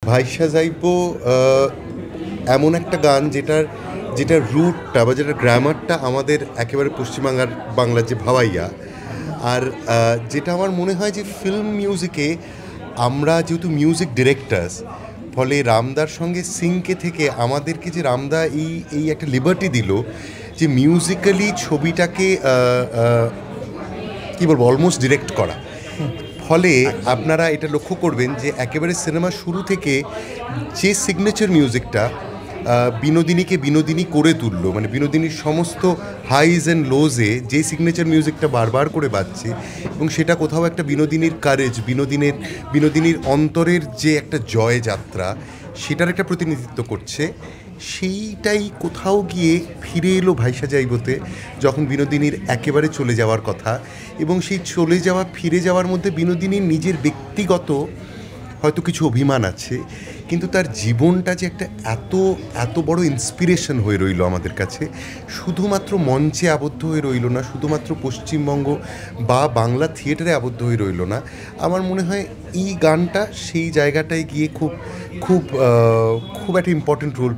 ভাইসা যাইবো এমন একটা গান যেটার রুটটা বা যেটার গ্রামারটা আমাদের একেবারে বাংলার যে ভাওয়াইয়া। আর যেটা আমার মনে হয় যে ফিল্ম মিউজিকে আমরা যেহেতু মিউজিক ডিরেক্টরস, ফলে রামদার সঙ্গে সিঙ্কে থেকে আমাদেরকে যে রামদা এই এই একটা লিবার্টি দিল যে মিউজিক্যালি ছবিটাকে কী বলবো অলমোস্ট ডিরেক্ট করা। ফলে আপনারা এটা লক্ষ্য করবেন যে একেবারে সিনেমা শুরু থেকে যে সিগনেচার মিউজিকটা বিনোদিনীকে বিনোদিনী করে তুললো, মানে বিনোদিনীর সমস্ত হাইজ অ্যান্ড লোজে যে সিগনেচার মিউজিকটা বারবার করে বাজছে, এবং সেটা কোথাও একটা বিনোদিনীর কারেজ, বিনোদিনীর অন্তরের যে একটা জয় যাত্রা, সেটার একটা প্রতিনিধিত্ব করছে। সেইটাই কোথাও গিয়ে ফিরে এলো ভাইসা যাইবতে, যখন বিনোদিনীর একেবারে চলে যাওয়ার কথা। এবং সেই চলে যাওয়া ফিরে যাওয়ার মধ্যে বিনোদিনীর নিজের ব্যক্তিগত হয়তো কিছু অভিমান আছে, কিন্তু তার জীবনটা যে একটা এত বড় ইন্সপিরেশন হয়ে রইল আমাদের কাছে, শুধুমাত্র মঞ্চে আবদ্ধ হয়ে রইল না, শুধুমাত্র পশ্চিমবঙ্গ বা বাংলা থিয়েটারে আবদ্ধ হয়ে রইল না। আমার মনে হয় এই গানটা সেই জায়গাটায় গিয়ে খুব খুব খুব একটা ইম্পর্টেন্ট রোল